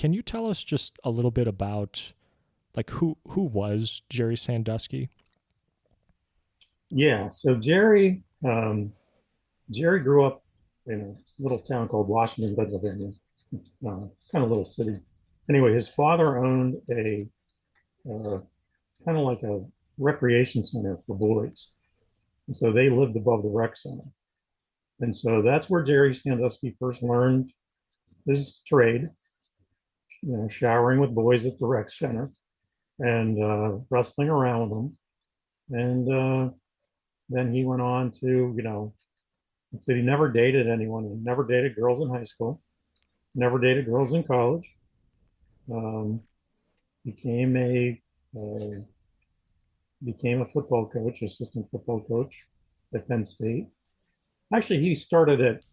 can you tell us just a little bit about like who was Jerry Sandusky? Yeah. So Jerry grew up in a little town called Washington, Pennsylvania, kind of little city. Anyway, his father owned a uh, kind of like a recreation center for boys, and so they lived above the rec center. And so that's where Jerry Sandusky first learned his trade, showering with boys at the rec center and wrestling around with them. And then he went on to, said he never dated anyone. He never dated girls in high school, never dated girls in college. Um, became a uh, became a football coach, assistant football coach at Penn State. Actually, he started at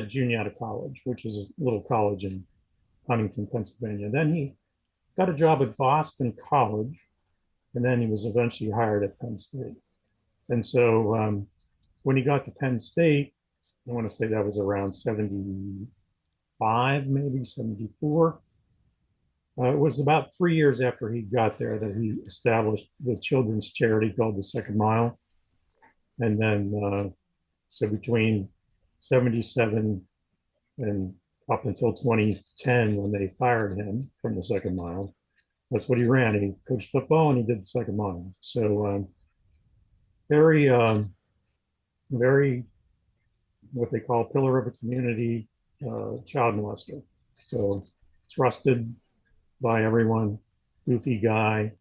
Juniata College, which is a little college in Huntington, Pennsylvania. Then he got a job at Boston College, and then he was eventually hired at Penn State. And so when he got to Penn State, I want to say that was around 75, maybe 74. It was about 3 years after he got there that he established the children's charity called the Second Mile. And then, so between 77 and up until 2010, when they fired him from the Second Mile, that's what he ran. He coached football and he did the Second Mile. So very, very what they call pillar of a community child molester. So trusted by everyone, goofy guy,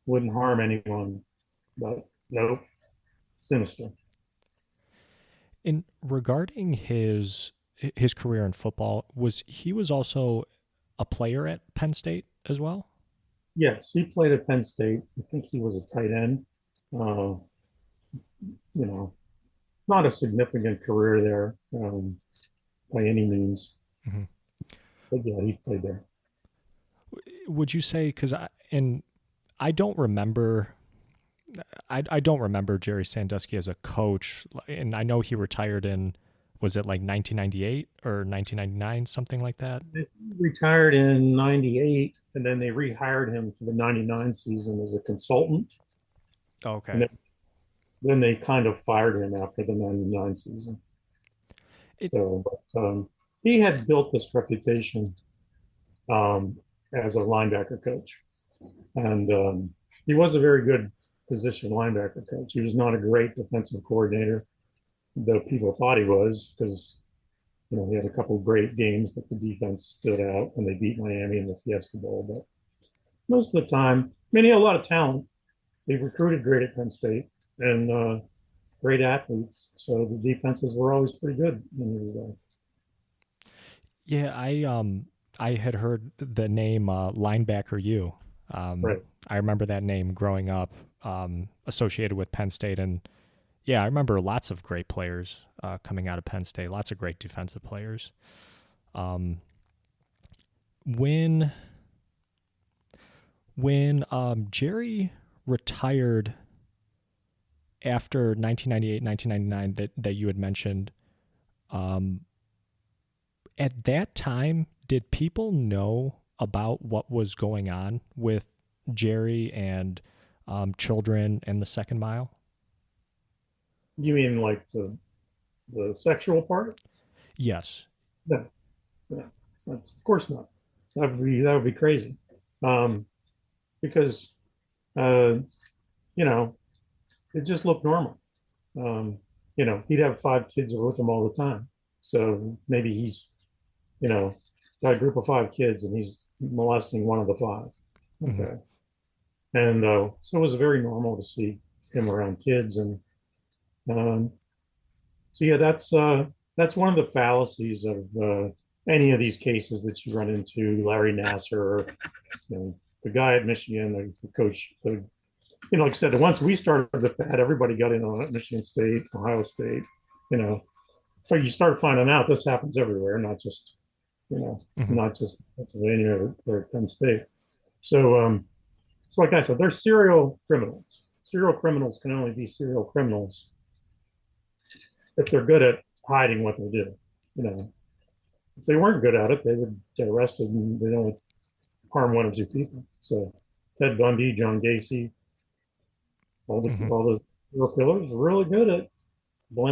wouldn't harm anyone, but nope, sinister. In regarding his career in football, was also a player at Penn State as well? Yes, he played at Penn State. I think he was a tight end. Uh, you know, not a significant career there by any means, Hmm. but yeah, he played there. Would you say because I don't remember I don't remember Jerry Sandusky as a coach, and I know he retired in was it like 1998 or 1999, something like that? He retired in '98, and then they rehired him for the '99 season as a consultant, and Okay. then they kind of fired him after the '99 season. It So, but he had built this reputation um, as a linebacker coach, and he was a very good position linebacker coach. He was not a great defensive coordinator, though people thought he was, because he had a couple of great games that the defense stood out when they beat Miami in the Fiesta Bowl. But most of the time, I mean, he had a lot of talent. They recruited great at Penn State and great athletes, so the defenses were always pretty good when he was there. yeah, I had heard the name linebacker U. Right. I remember that name growing up, associated with Penn State, and yeah, I remember lots of great players coming out of Penn State, lots of great defensive players. Um, when Jerry retired after 1998, 1999 that you had mentioned, um, at that time, did people know about what was going on with Jerry and children and the second mile? You mean like the sexual part? Yes. No, no, that's, of course not. That would be crazy, um, because uh, you know it just looked normal. Um, he'd have 5 kids with him all the time. So maybe he's you know got a group of 5 kids and he's molesting one of the five. Hmm. Okay, and so it was very normal to see him around kids, and um, so yeah, that's one of the fallacies of any of these cases that you run into. Larry Nasser, or the guy at Michigan, the coach. Like I said, once we started the fad, everybody got in on it. Michigan State, Ohio State. You know, so you start finding out this happens everywhere, not just you know, Hmm. not just Pennsylvania or Penn State. So like I said, they're serial criminals. Serial criminals can only be serial criminals if they're good at hiding what they do. You know, if they weren't good at it, they would get arrested and they'd only harm one or two people. So Ted Bundy, John Gacy, Hmm. all those serial killers are really good at blending